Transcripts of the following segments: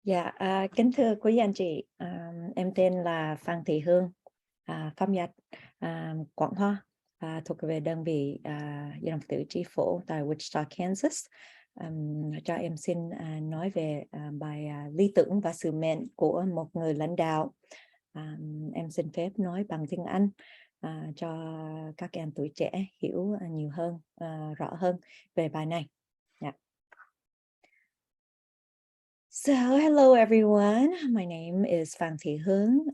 Dạ, kính thưa quý anh chị, em tên là Phan Thị Hương, pháp nhật, Quảng Hoa, thuộc về đơn vị Dân đồng tử Tri Phổ tại Wichita, Kansas. Cho em xin nói về bài lý tưởng và sứ mệnh của một người lãnh đạo. Em xin phép nói bằng tiếng Anh cho các em tuổi trẻ hiểu nhiều hơn, rõ hơn về bài này. Yeah. So, hello everyone. My name is Phan Thị Hương.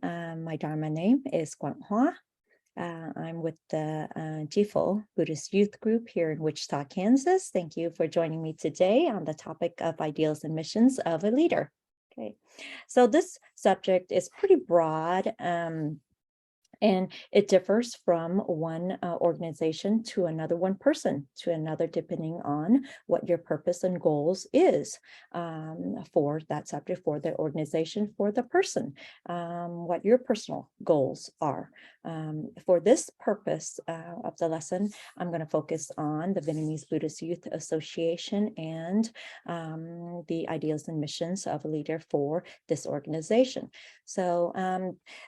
My Dharma name is Quảng Hoa. I'm with the Jifo Buddhist Youth Group here in Wichita, Kansas. Thank you for joining me today on the topic of ideals and missions of a leader. Okay, so this subject is pretty broad. And it differs from one organization to another, one person to another, depending on what your purpose and goals is for that subject, for the organization, for the person, what your personal goals are. For this purpose of the lesson, I'm going to focus on the Vietnamese Buddhist Youth Association and the ideals and missions of a leader for this organization. So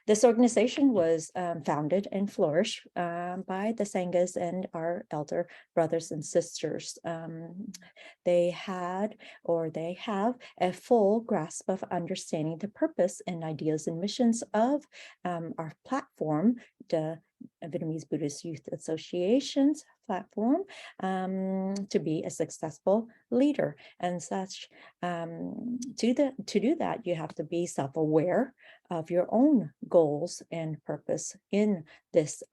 this organization was founded and flourished by the Sanghas and our elder brothers and sisters. They had, or they have, a full grasp of understanding the purpose and ideas and missions of our platform, the Vietnamese Buddhist Youth Association's platform, to be a successful leader. And such, to do that, you have to be self-aware of your own goals and purpose in this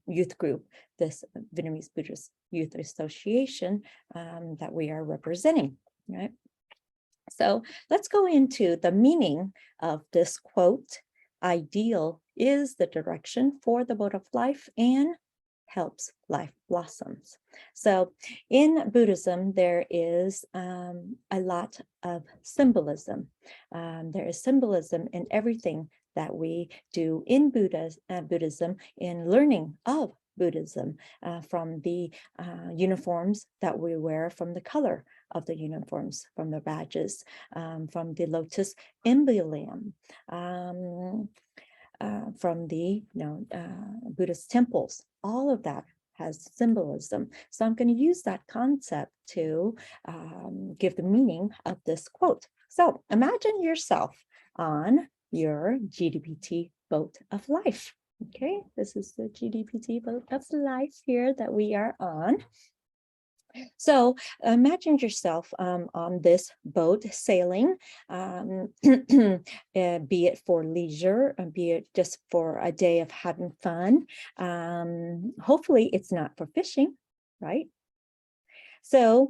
youth group, this Vietnamese Buddhist Youth Association that we are representing, right? So let's go into the meaning of this quote. Ideal is the direction for the boat of life and helps life blossoms. So in Buddhism, there is a lot of symbolism. There is symbolism in everything that we do in Buddhism, in learning of Buddhism, from the uniforms that we wear, from the color of the uniforms, from the badges, from the lotus emblem, from the Buddhist temples. All of that has symbolism. So I'm going to use that concept to give the meaning of this quote. So imagine yourself on your GDPT boat of life. Okay, this is the GDPT boat of life here that we are on. So imagine yourself on this boat sailing, be it for leisure, be it just for a day of having fun. Hopefully it's not for fishing, right? So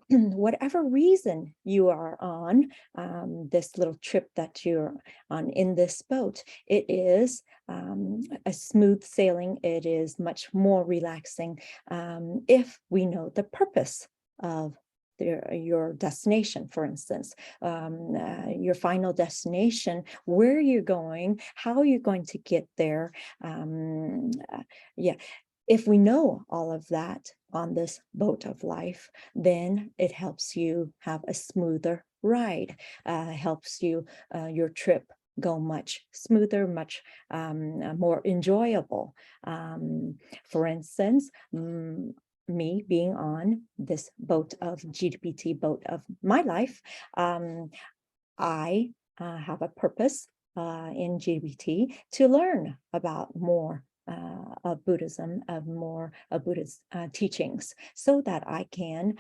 whatever reason you are on this little trip that you're on in this boat, it is a smooth sailing. It is much more relaxing if we know the purpose of your destination, for instance, your final destination, where you're going, how you're going to get there. If we know all of that on this boat of life, then it helps you have a smoother ride, helps you, your trip go much smoother, much more enjoyable. For instance, me being on this boat of GDPT boat of my life, I have a purpose in GDPT to learn about more of Buddhism, of more of Buddhist teachings, so that I can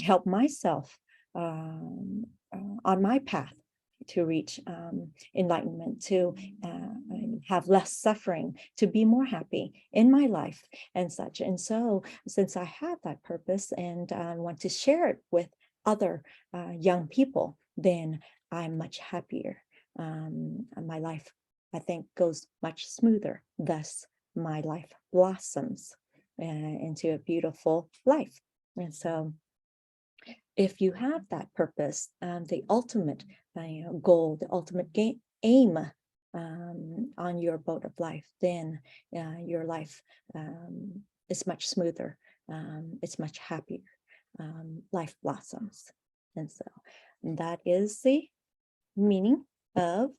help myself on my path to reach enlightenment, to have less suffering, to be more happy in my life and such. And so since I have that purpose and I want to share it with other young people, then I'm much happier. My life, I think, goes much smoother. Thus, my life blossoms into a beautiful life. And so if you have that purpose, the ultimate goal, the ultimate aim on your boat of life, then your life is much smoother. It's much happier. Life blossoms. And so that is the meaning of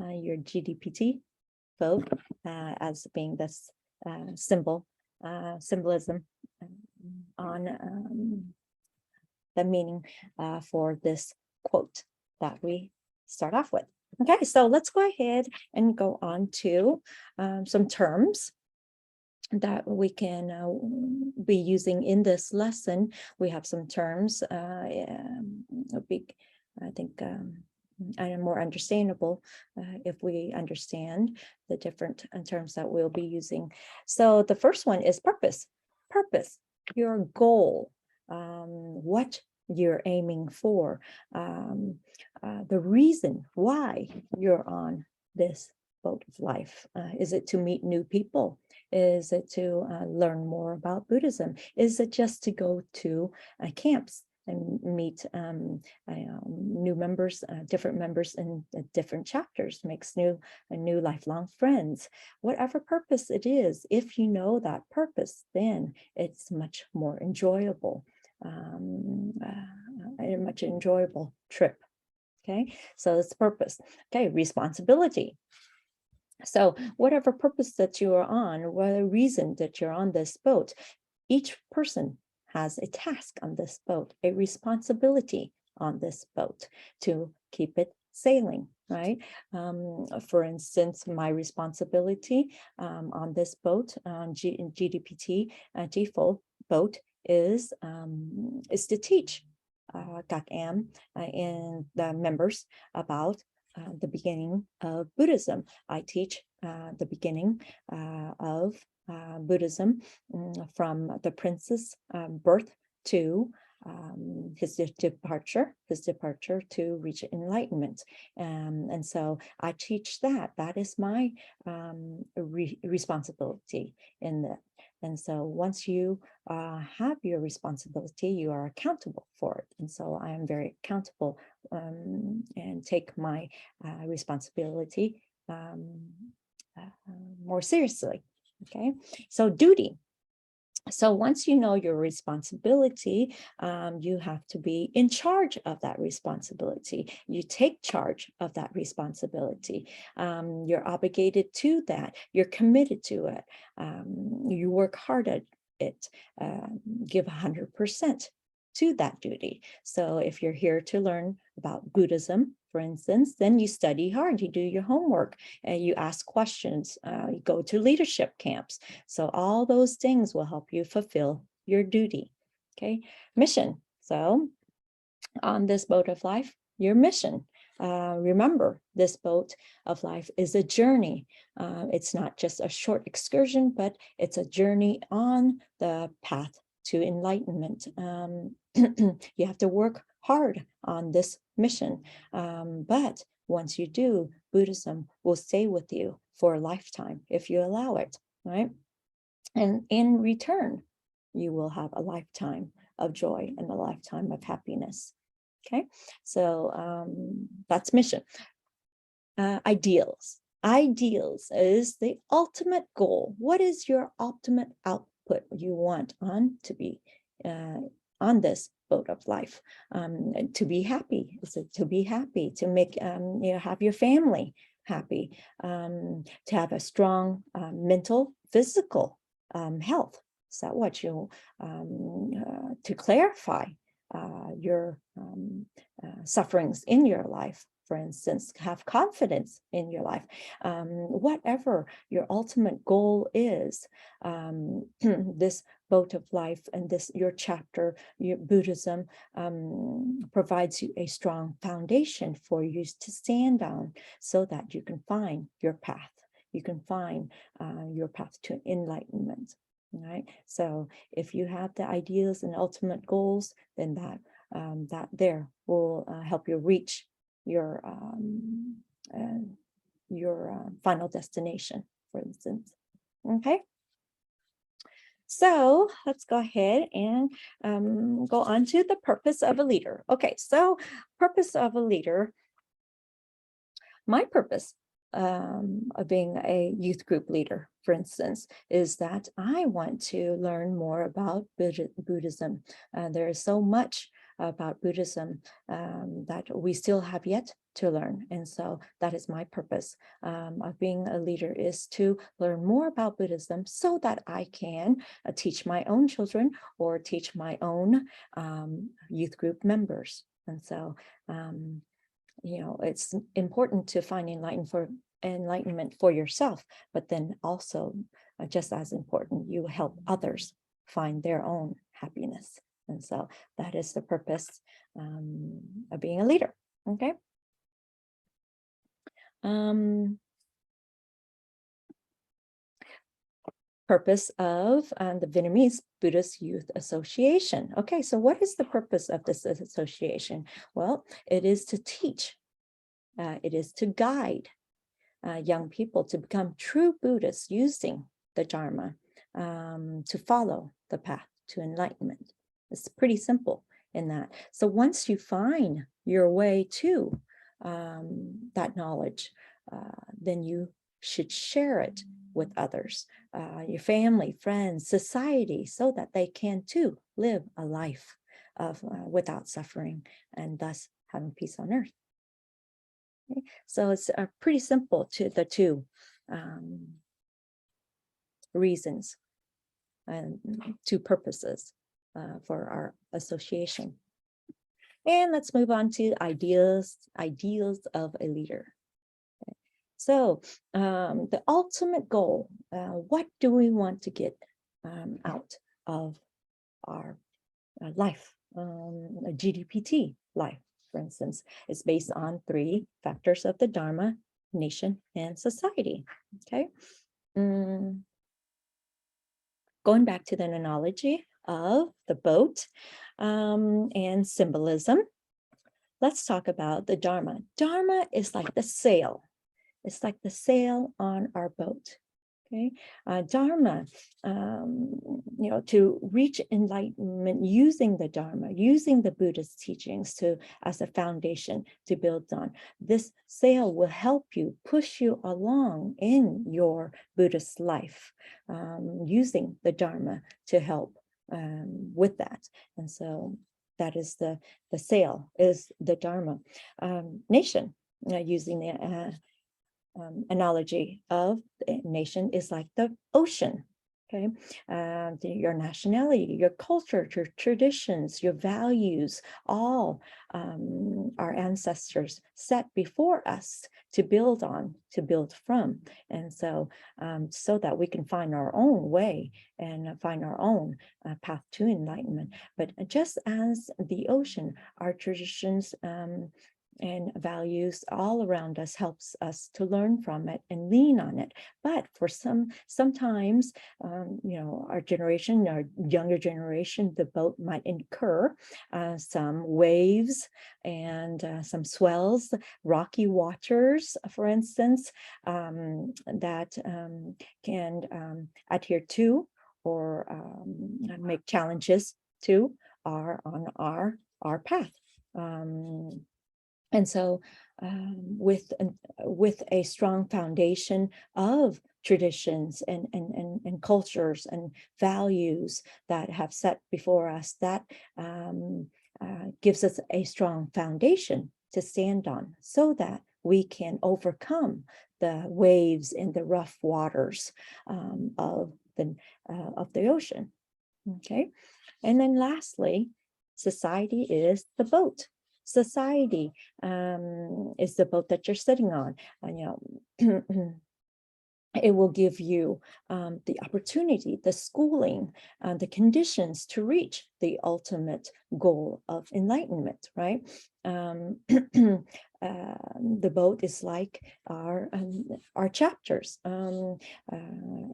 your GDPT vote as being this symbolism on the meaning for this quote that we start off with. Okay, so let's go ahead and go on to some terms that we can be using in this lesson. We have some terms, I think, and more understandable if we understand the different terms that we'll be using. So the first one is purpose. Purpose, your goal, what you're aiming for, the reason why you're on this boat of life. Is it to meet new people? Is it to learn more about Buddhism? Is it just to go to camps and meet new members, different members in different chapters, makes new lifelong friends? Whatever purpose it is, if you know that purpose, then it's much more enjoyable, a much enjoyable trip. Okay, so it's purpose. Okay, responsibility. So whatever purpose that you are on, whatever reason that you're on this boat, each person has a task on this boat, a responsibility on this boat to keep it sailing, right? For instance, my responsibility on this boat, on GDPT, GFO boat, is to teach các em and the members about the beginning of Buddhism. I teach the beginning of Buddhism from the prince's birth to his departure to reach enlightenment. And so I teach that. That is my responsibility in that. And so once you have your responsibility, you are accountable for it. And so I am very accountable and take my responsibility more seriously. Okay, so duty. So once you know your responsibility, you have to be in charge of that responsibility. You take charge of that responsibility. You're obligated to that. You're committed to it. You work hard at it. Give 100% to that duty. So if you're here to learn about Buddhism, for instance, then you study hard, you do your homework, and you ask questions, you go to leadership camps. So all those things will help you fulfill your duty. Okay, mission. So on this boat of life, your mission. Remember, this boat of life is a journey. It's not just a short excursion, but it's a journey on the path to enlightenment. You have to work hard on this mission. But once you do, Buddhism will stay with you for a lifetime if you allow it, right? And in return, you will have a lifetime of joy and a lifetime of happiness. Okay, so that's mission. Ideals. Ideals is the ultimate goal. What is your ultimate output you want on to be on this boat of life? To be happy. Is it to be happy? To make have your family happy? To have a strong mental, physical health. Is that what you to clarify your sufferings in your life? For instance, have confidence in your life. Whatever your ultimate goal is, this boat of life and this your chapter, your Buddhism, provides you a strong foundation for you to stand on, so that you can find your path. You can find your path to enlightenment. Right. So if you have the ideals and ultimate goals, then that there will help you reach your final destination, for instance. Okay. So let's go ahead and go on to the purpose of a leader. Okay, so purpose of a leader. My purpose of being a youth group leader, for instance, is that I want to learn more about Buddhism. There is so much about Buddhism that we still have yet to learn. And so that is my purpose of being a leader, is to learn more about Buddhism so that I can teach my own children or teach my own youth group members. And so, it's important to find enlightenment for yourself, but then also just as important, you help others find their own happiness. And so that is the purpose of being a leader. Okay. Purpose of the Vietnamese Buddhist Youth Association. Okay, so what is the purpose of this association? Well, it is to teach, it is to guide young people to become true Buddhists using the Dharma to follow the path to enlightenment. It's pretty simple in that. So once you find your way to that knowledge, then you should share it with others, your family, friends, society, so that they can too live a life of without suffering and thus having peace on earth. Okay? So it's pretty simple to the two reasons and two purposes for our association. And let's move on to ideals of a leader. Okay. So the ultimate goal, what do we want to get out of our life, a GDPT life, for instance, is based on 3 factors of the Dharma, nation, and society. Okay. Going back to the analogy of the boat and symbolism, let's talk about the Dharma. Dharma is like the sail. It's like the sail on our boat. Okay, Dharma, to reach enlightenment using the Dharma, using the Buddhist teachings as a foundation to build on. This sail will help you, push you along in your Buddhist life, using the Dharma to help with that. And so that is the sail, is the Dharma. Nation, using the analogy of the nation, is like the ocean. Okay, your nationality, your culture, your traditions, your values, all our ancestors set before us to build on, to build from. And so so that we can find our own way and find our own path to enlightenment. But just as the ocean, our traditions and values all around us helps us to learn from it and lean on it. But for sometimes, our generation, our younger generation, the boat might incur some waves and some swells, rocky waters, for instance, that can adhere to or make challenges to on our path. And so with a strong foundation of traditions and cultures and values that have set before us, that gives us a strong foundation to stand on, so that we can overcome the waves and the rough waters of the ocean. Okay, and then lastly, society is the boat. Society is the boat that you're sitting on. It will give you the opportunity, the schooling, the conditions to reach the ultimate goal of enlightenment, right? The boat is like our chapters.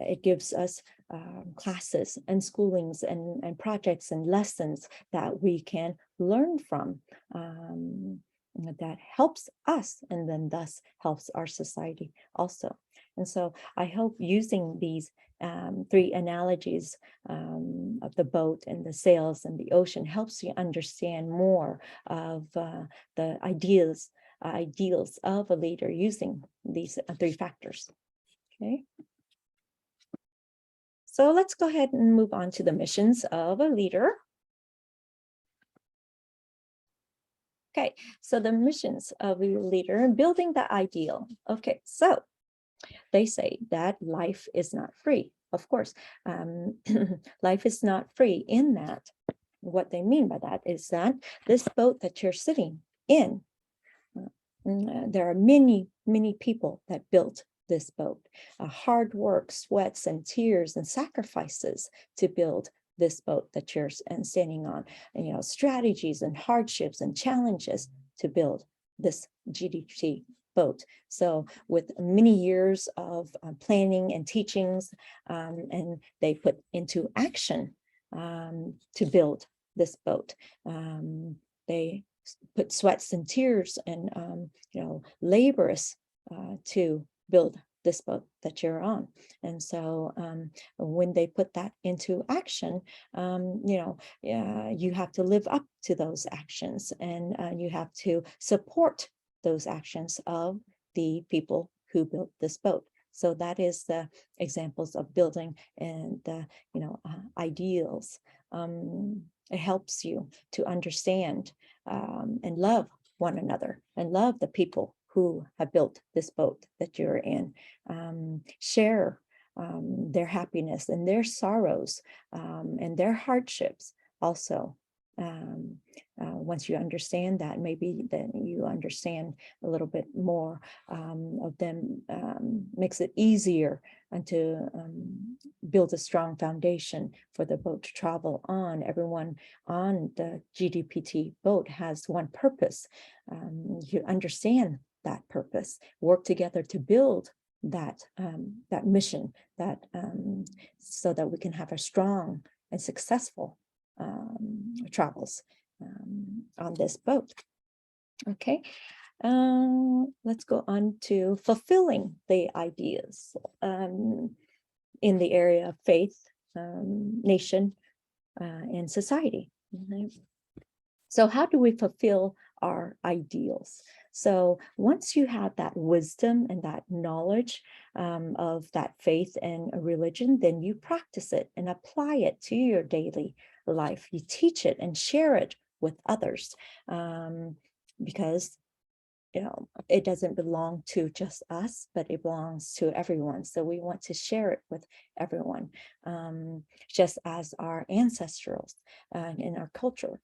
It gives us classes and schoolings and projects and lessons that we can learn from, that helps us, and then thus helps our society also. And so I hope using these 3 analogies of the boat and the sails and the ocean helps you understand more of the ideals of a leader using these 3 factors. Okay. So let's go ahead and move on to the missions of a leader. Okay, so the missions of a leader and building the ideal. Okay, so they say that life is not free. Of course, life is not free in that. What they mean by that is that this boat that you're sitting in, there are many, many people that built this boat. Hard work, sweats and tears and sacrifices to build this boat that you're standing on, and, strategies and hardships and challenges to build this GDP boat. So with many years of planning and teachings, and they put into action to build this boat. They put sweats and tears and laborious to build this boat that you're on. And so when they put that into action, you have to live up to those actions, and you have to support those actions of the people who built this boat. So that is the examples of building and the ideals. It helps you to understand and love one another and love the people who have built this boat that you're in. Share their happiness and their sorrows and their hardships also. Once you understand that, maybe then you understand a little bit more of them, makes it easier and to build a strong foundation for the boat to travel on. Everyone on the GDPT boat has one purpose. You understand that purpose, work together to build that mission, that so that we can have a strong and successful travels on this boat. Okay, let's go on to fulfilling the ideas in the area of faith, nation, and society. So how do we fulfill our ideals? So once you have that wisdom and that knowledge of that faith and a religion, then you practice it and apply it to your daily life. You teach it and share it with others, because it doesn't belong to just us, but it belongs to everyone. So we want to share it with everyone, just as our ancestrals in our culture,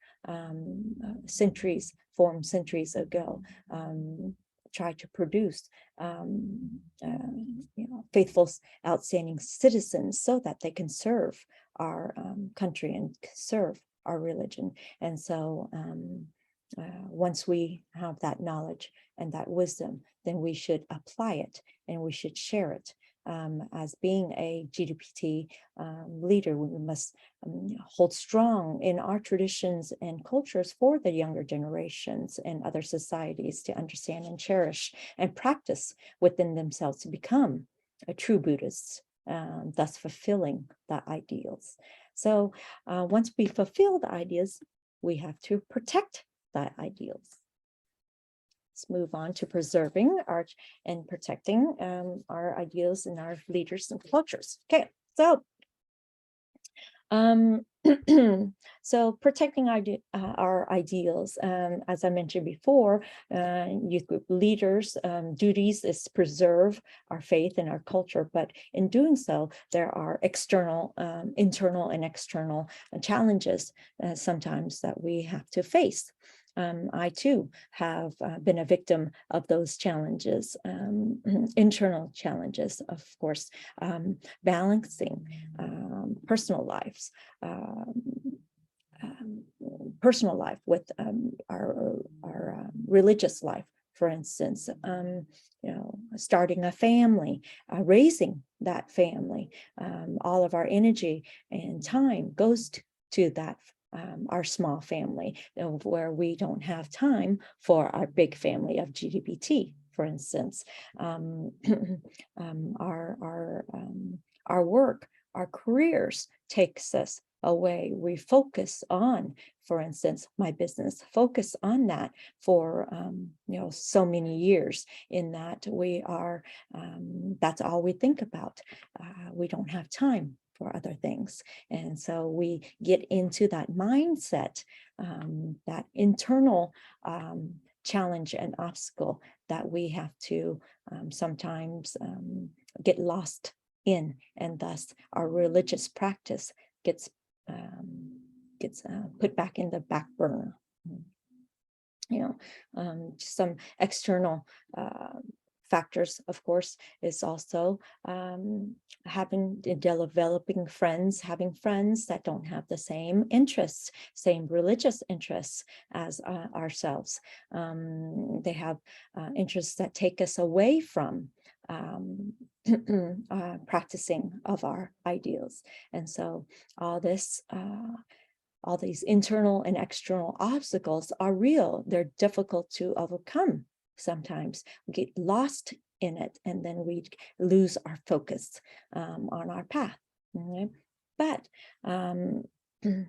formed centuries ago, try to produce faithful, outstanding citizens so that they can serve our country and serve our religion. And so once we have that knowledge and that wisdom, then we should apply it and we should share it. As being a GDPT leader, we must hold strong in our traditions and cultures for the younger generations and other societies to understand and cherish and practice within themselves to become a true Buddhist, thus fulfilling the ideals. So once we fulfill the ideas, we have to protect the ideals. Let's move on to preserving and protecting our ideals and our leaders and cultures. Okay, so so protecting our ideals, as I mentioned before, youth group leaders' duties is to preserve our faith and our culture, but in doing so, there are external, internal and external challenges sometimes that we have to face. I too have been a victim of those challenges, internal challenges, of course, balancing personal lives, personal life with our religious life. For instance, starting a family, raising that family, all of our energy and time goes to that our small family, where we don't have time for our big family of GDPT, for instance. Our work, our careers takes us away. We focus on, for instance, my business, focus on that for so many years, in that we are, that's all we think about. We don't have time for other things. And so we get into that mindset, that internal challenge and obstacle that we have to sometimes get lost in, and thus our religious practice gets put back in the back burner. Some external factors, of course, is also developing friends, having friends that don't have the same interests, same religious interests as ourselves. They have interests that take us away from practicing of our ideals. And so all these internal and external obstacles are real. They're difficult to overcome. Sometimes we get lost in it, and then we lose our focus on our path. Okay? But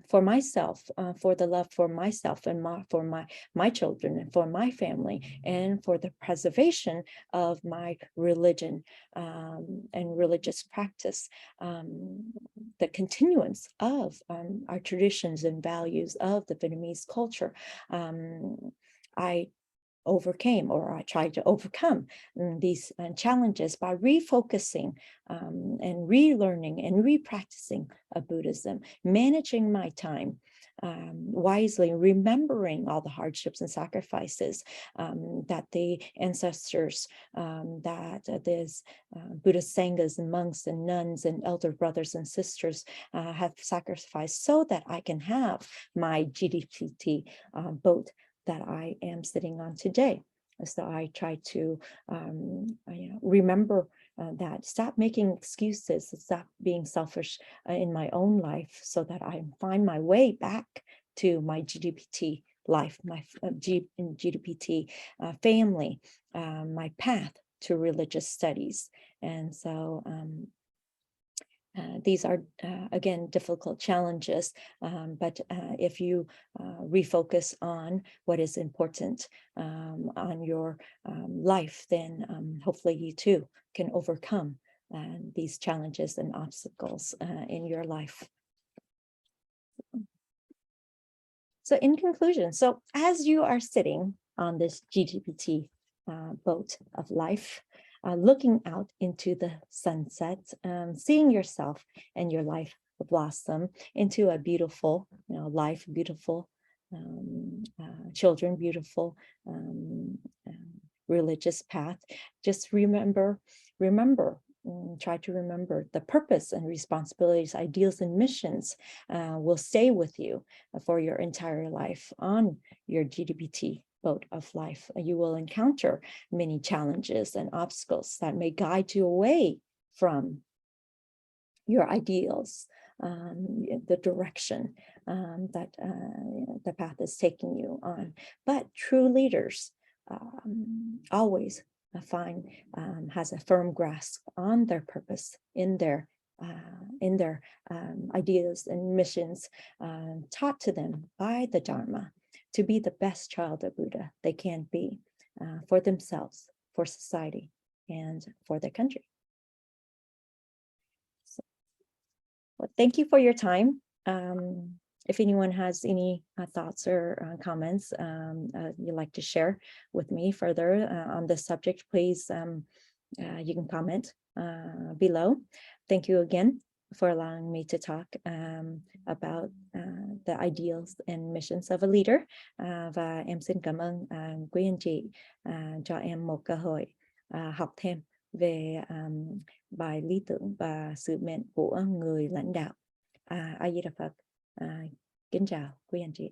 for myself, for the love for myself and for my children and for my family, and for the preservation of my religion and religious practice, the continuance of our traditions and values of the Vietnamese culture, I overcame, or I tried to overcome these challenges by refocusing and relearning and repracticing of Buddhism, managing my time wisely, remembering all the hardships and sacrifices that the ancestors, that there's Buddhist sanghas and monks and nuns and elder brothers and sisters have sacrificed so that I can have my GDPT boat that I am sitting on today. So I try to remember that, stop making excuses, stop being selfish in my own life, so that I find my way back to my GDPT life, my GDPT family, my path to religious studies. And so these are, again, difficult challenges, but if you refocus on what is important on your life, then hopefully you too can overcome these challenges and obstacles in your life. So in conclusion, so as you are sitting on this GDPT boat of life, looking out into the sunset, seeing yourself and your life blossom into a beautiful, life, beautiful children, beautiful religious path. Just remember, try to remember the purpose and responsibilities, ideals, and missions will stay with you for your entire life on your GDPT boat of life. You will encounter many challenges and obstacles that may guide you away from your ideals, the direction that the path is taking you on. But true leaders always has a firm grasp on their purpose in their ideas and missions taught to them by the Dharma, to be the best child of Buddha they can be for themselves, for society, and for their country. So, well, thank you for your time. If anyone has any thoughts or comments you'd like to share with me further on this subject, please, you can comment below. Thank you again for allowing me to talk about the ideals and missions of a leader. Và em xin cảm ơn quý anh chị cho em một cơ hội học thêm về bài lý tưởng và sứ mệnh của người lãnh đạo. A Di Đà Phật. Kính chào quý anh chị.